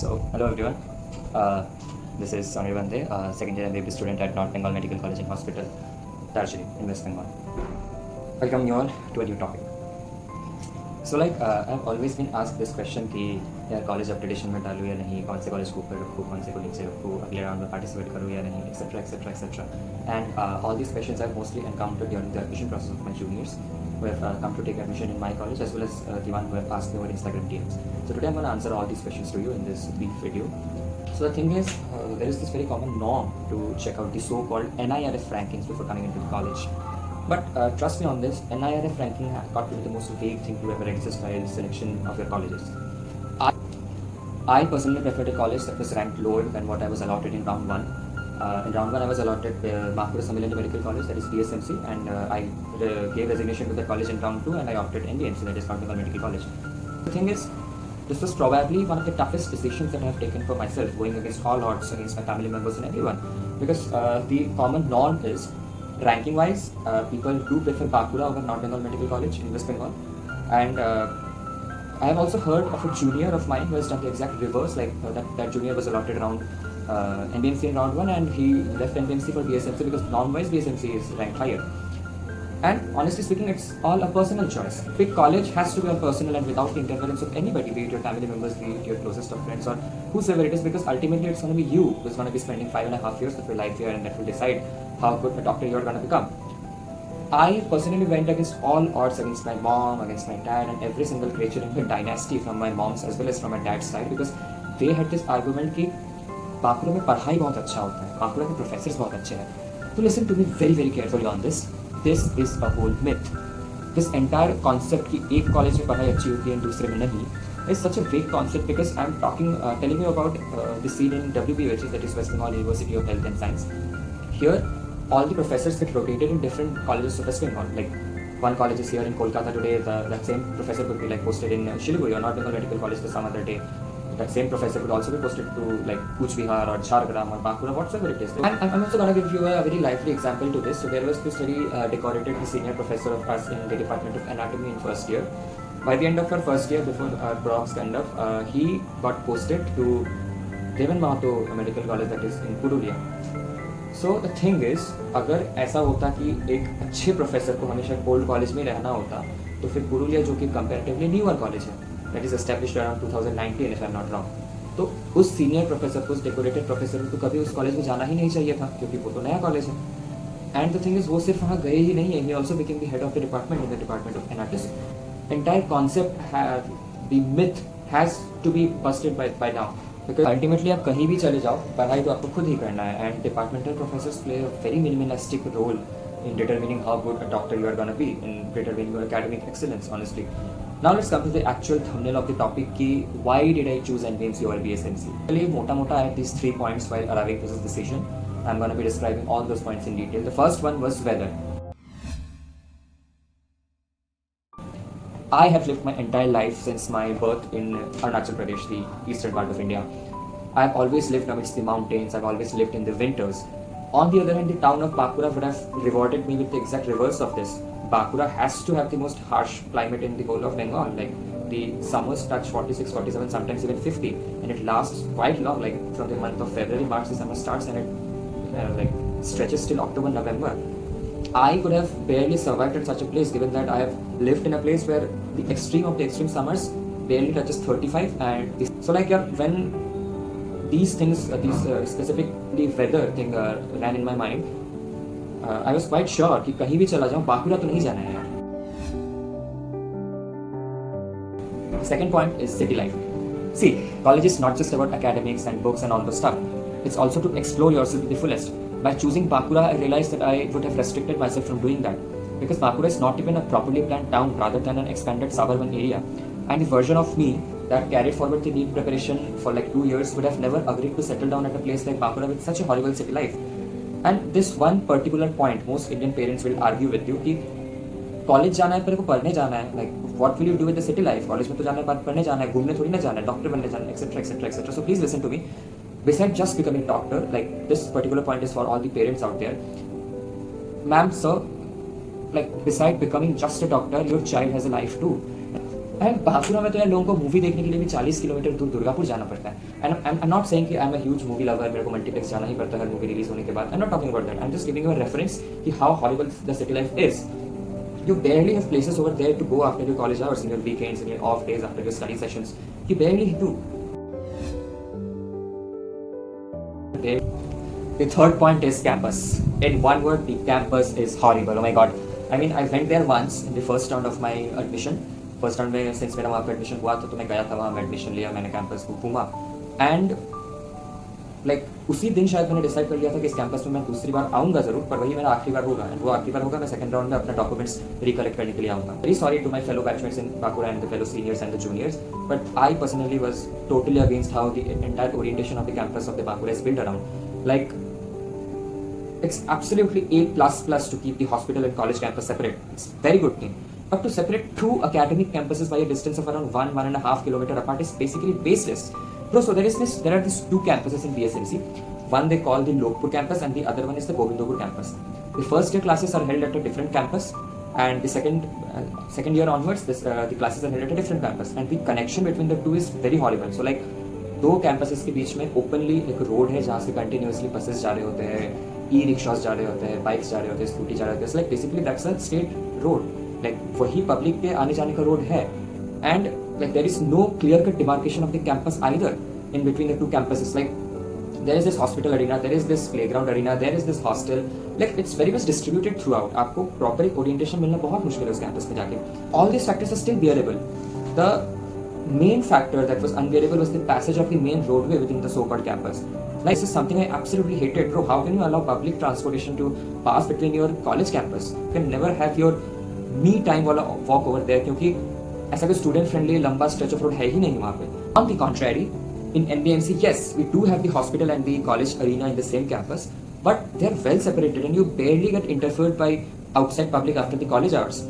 So, hello everyone. Uh, this is Anirban, second year MBBS student at North Bengal Medical College and Hospital, Darjeeling, in West Bengal. Welcome you all to a new topic. So I've always been asked this question कि यार college updation में डालूँ या नहीं, कौन से college को ऊपर रखूँ, कौन से को नीचे रखूँ, अगले राउंड में पार्टिसिपेट करूँ या नहीं, etc. etc. etc. And all these questions I've mostly encountered during the admission process of my juniors who have come to take admission in my college, as well as the one who have asked me over Instagram DMs. So today I'm going to answer all these questions to you in this brief video. So the thing is, there is this very common norm to check out the so-called NIRF rankings before coming into the college. But trust me on this, NIRF ranking got to be the most vague thing to ever exist while selection of your colleges. I personally preferred a college that was ranked lower than what I was allotted in round 1. In round 1 I was allotted Bankura Medical College, that is BSMC, and I gave resignation to the college in round 2 and I opted NBMC, that is Bengal Medical College. The thing is, this was probably one of the toughest decisions that I have taken for myself, going against all odds, against my family members and everyone. Because the common norm is, ranking wise, people do prefer Bankura over North Bengal Medical College in West Bengal. And I have also heard of a junior of mine who has done the exact reverse, like that junior was allotted around NBMC in round 1 and he left NBMC for BSMC because norm-wise BSMC is ranked higher. And honestly speaking, it's all a personal choice. Pick college has to be all personal and without the interference of anybody, be it your family members, be it your closest of friends or whosoever it is, because ultimately it's going to be you who's going to be spending 5.5 years of your life here and that will decide how good a doctor you're going to become. I personally went against all odds, against my mom, against my dad and every single creature in the dynasty from my mom's as well as from my dad's side, because they had this argument कि बांकुड़ा में पढ़ाई बहुत अच्छा होता है, बांकुड़ा के professors बहुत अच्छे हैं. So listen to me very carefully on this. This is a whole myth. This entire concept कि एक कॉलेज में पढ़ाई अच्छी होती है दूसरे में नहीं is such a vague concept, because I'm telling you about the scene in WBUH, that is West Bengal University of Health and Science. Here, all the professors get rotated in different colleges of West Bengal. Like one college is here in Kolkata today, that same professor could be like posted in Shiliguri or North Bengal Medical College the some other day. That same professor could also be posted to like Kuch Bihar or Jhargram or Bankura, whatsoever it is. And I'm also going to give you a very lively example to this. So there was this very decorated senior professor of us in the Department of Anatomy in first year. By the end of her first year, before our props kind of, he got posted to Devan Mahato Medical College, that is in Purulia. So the thing is, अगर ऐसा होता कि एक अच्छे professor को हमेशा old college में रहना होता, तो फिर पुरुलिया जो कि कंपैरेटिवली न्यूअर कॉलेज है, that is established around 2019 if I'm not wrong, तो उस सीनियर प्रोफेसर को, उस डेकोरेटेड प्रोफेसर को कभी उस कॉलेज में जाना ही नहीं चाहिए था, क्योंकि वो तो नया कॉलेज है. एंड द थिंग इज, वो सिर्फ वहाँ गए ही नहीं है, he also became the head of the department in the Department of Anatomy. Entire concept, the myth has to be busted by now. Because ultimately आप कहीं भी चले जाओ, पढ़ाई तो आपको खुद ही करना है. And departmental professors play a very minimalistic role in determining how good a doctor you are going to be, in determining your academic excellence, honestly. Now let's come to the actual thumbnail of the topic ki why did I choose NBMC over BSMC. Really, mota I have these 3 points while arriving to this decision. I'm going to be describing all those points in detail. The first one was weather. I have lived my entire life since my birth in Arunachal Pradesh, the eastern part of India. I've always lived amidst the mountains, I've always lived in the winters. On the other hand, the town of Bankura would have rewarded me with the exact reverse of this. Bankura has to have the most harsh climate in the whole of Bengal. Like the summers touch 46, 47, sometimes even 50, and it lasts quite long. Like from the month of February, March, the summer starts, and it like stretches till October, November. I could have barely survived at such a place, given that I have lived in a place where the extreme of the extreme summers barely touches 35, and so like when these things, specifically weather thing ran in my mind, I was quite sure कि कहीं भी चला जाऊँ, बांकुरा तो नहीं जाना है यार. Second point is city life. See, college is not just about academics and books and all the stuff. It's also to explore yourself to the fullest. By choosing Bankura, I realized that I would have restricted myself from doing that, because Bankura is not even a properly planned town rather than an expanded suburban area. And the version of me that carried forward the NEET preparation for like 2 years would have never agreed to settle down at a place like Bankura with such a horrible city life. And this one particular point, most Indian parents will argue with you कि college जाना है, तेरे को पढ़ने जाना है, like what will you do with the city life? College में तो जाना है, पढ़ने जाना है, घूमने थोड़ी ना जाना है, डॉक्टर बनने जाना है, etc. etc. etc. So please listen to me. Besides just becoming a doctor, like this particular point is for all the parents out there. Ma'am, sir, like beside becoming just a doctor, your child has a life too. And Bankura में तो यार लोगों को movie देखने के लिए भी 40 kilometre दूर दुर्गापुर जाना पड़ता है. And I am not saying कि I am a huge movie lover, मेरे को मल्टीप्लेक्स जाना ही पड़ता है हर मूवी रिलीज होने के बाद. I am not talking about that. I am just giving you a reference कि how horrible the city life is. You barely have places over there to go after your college hours, in your weekends, in your off days, after your study sessions. You barely do. The third point is campus. In one word, the campus is horrible. Oh my god. I mean, I went there once in the first round of my admission. First round में since मेरा वहाँ पे admission हुआ तो मैं गया था वहाँ, admission लिया मैंने, campus को घूमा. And लाइक उसी दिन शायद मैंने डिसाइड कर लिया था कि इस कैंपस में मैं दूसरी बार आऊँगा जरूर, पर वही मेरा आखिरी बार होगा. एंड वो आखिरी बार होगा, मैं सेकंड राउंड में अपना डॉक्यूमेंट्स रिकलेक्ट करने के लिए आऊँगा. Very sorry to my fellow batchmates in Bankura and the fellow seniors and the juniors, but I personally was totally against how the entire orientation of the campus of the Bankura is build around. Like it's absolutely A++ to keep the hospital and college campus separate. It's very good thing. But to separate two academic campuses by a distance of around 1.5 kilometer apart is basically baseless. Bro, so there are these two campuses in BSMC. One they call the Lokpur campus and the other one is the Govindopur campus. The first year classes are held at a different campus, and the second year onwards the classes are held at a different campus, and the connection between the two is very horrible. So like दो campuses के बीच में openly एक road है जहाँ से continuously buses जा रहे होते हैं, ई रिक्शास जा रहे होते हैं, बाइक्स जा रहे होते हैं, स्कूटी जा रहे होते हैं. Like basically that's a state road. Like वही पब्लिक के आने जाने का रोड है. And like there is no clear cut demarcation of the campus either in between the two campuses. Like there is this hospital arena, there is this playground arena, there is this hostel. Like it's very much distributed throughout. आपको proper एक orientation मिलना बहुत मुश्किल है उस campus में जाके. All this factors are still bearable. The main factor that was unbearable was the passage of the main roadway within the so-called campus. Like, this is something I absolutely hated, bro. How can you allow public transportation to pass between your college campus? You can never have your me time वाला walk over there क्योंकि ऐसा कोई student friendly लंबा stretch of road है ही नहीं वहाँ पे. On the contrary, in NBMC, yes, we do have the hospital and the college arena in the same campus, but they are well separated and you barely get interfered by outside public after the college hours.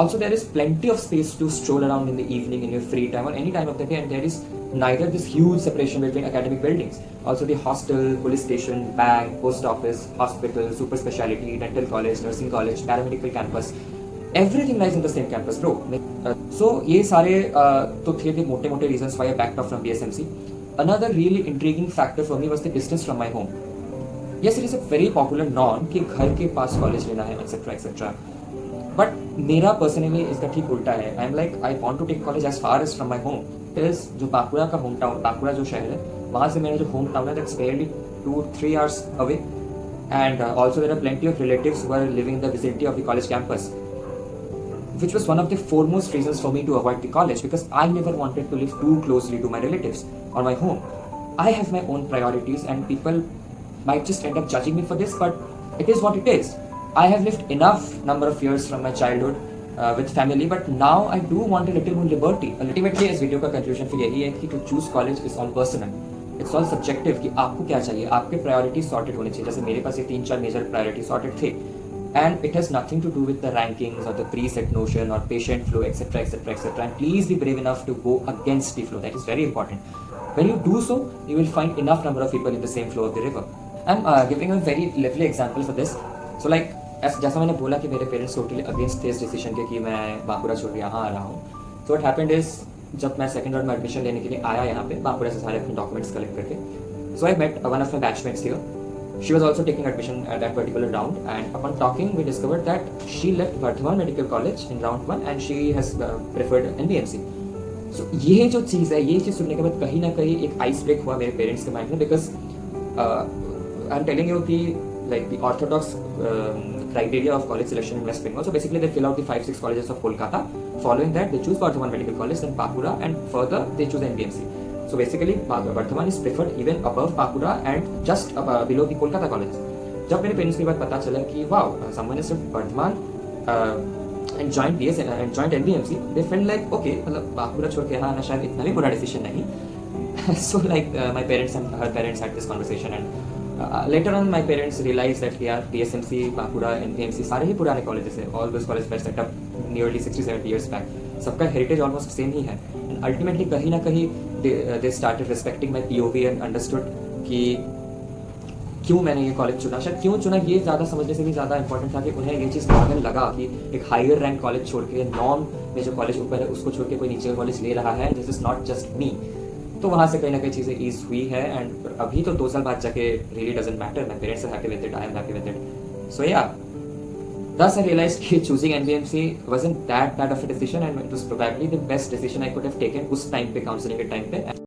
Also, there is plenty of space to stroll around in the evening in your free time or any time of the day, and there is neither this huge separation between academic buildings. Also, the hostel, police station, bank, post office, hospital, super specialty, dental college, nursing college, paramedical campus, everything lies in the same campus, bro. So, ये सारे तो थे the मोटे reasons why I backed off from BSMC. Another really intriguing factor for me was the distance from my home. Yes, it is a very popular norm कि घर के पास college लेना है, etc. etc. बट मेरा personally इसका ठीक उल्टा है. I am like I want to take college as far as from my home. Is जो बांकुरा का होम टाउन, बांकुरा जो शहर है, वहाँ से मेरा जो होम टाउन है that's barely 2-3 hours away. And also there are plenty of relatives who are living in the vicinity of the college campus, which was one of the foremost reasons for me to avoid the college, because I never wanted to live too closely to my relatives or my home. I have my own priorities and people might just end up judging me for this, but it is what it is. I have lived enough number of years from my childhood with family, but now I do want a little more liberty. Ultimately, इस video का conclusion फिर यही है कि to choose college is all personal. It's all subjective कि आपको क्या चाहिए, आपके प्रायोरिटीज सॉर्टेड होने चाहिए. जैसे मेरे पास ये 3-4 मेजर प्रायोरिटी सॉर्टेड थे, and it has nothing to do with the rankings or the preset notion or patient flow, etc. etc. etc. And please be brave enough to go against the flow. That is very important. When you do so, you will find enough number of people in the same flow of the river. I'm giving a very lively example for this. So like, जैसा मैंने बोला कि मेरे parents totally against थे इस decision के कि मैं बांकुरा छोड़ के यहाँ आ रहा हूँ. सो व्हाट हैपेंड इज, जब मैं सेकंड राउंड में एडमिशन लेने के लिए आया यहाँ पे बांकुरा से सारे अपने डॉक्यूमेंट्स कलेक्ट करके, so I met one of my batchmates here. She was also taking admission at that particular round, and upon talking we discovered that she left Bardhaman medical college in round 1 and she has preferred NBMC. So ये जो चीज़ है, ये चीज़ सुनने के बाद कहीं ना कहीं एक आइस ब्रेक हुआ मेरे पेरेंट्स के माइंड में, because I am telling you कि like the orthodox criteria of college selection in West Bengal. So basically they fill out the 5-6 colleges of Kolkata. Following that they choose Bardhaman Medical College, then Bankura, and further they choose NBMC. So basically Bardhaman is preferred even above Bankura and just below the Kolkata college. जब मेरे parents की बात पता चला कि wow, someone is from Bardhaman and joined BSMC and joined NBMC, they felt like okay, मतलब बांकुरा छोड़ के यहाँ आना शायद इतना भी बुरा डिसीजन नहीं. So like my parents and her parents had this conversation, and later on my parents realized that yeah, BSMC, Bankura, NBMC सारे ही पुराने colleges हैं. All those colleges were set up nearly 60-70 years back. सबका heritage almost same ही है. And ultimately कहीं ना कहीं they started respecting my POV and understood कि क्यों मैंने ये कॉलेज चुना, शायद क्यों चुना ये ज़्यादा समझने से भी ज़्यादा इंपॉर्टेंट था कि उन्हें ये चीज़ पागल लगा कि एक हायर रैंक कॉलेज छोड़ के नॉर्म में जो कॉलेज ऊपर है उसको छोड़ के कोई नीचे का कॉलेज ले रहा है, दिस इज़ नॉट जस्ट मी। तो वहाँ से कहीं ना कहीं चीज़ें ईज हुई है एंड अभी तो 2 साल बाद जाके really doesn't matter, my parents are happy with it, I am happy with it. So yeah thus I realized that choosing NBMC wasn't that bad of a decision and it was probably the best decision I could have taken उस time पे, counselling के time पे।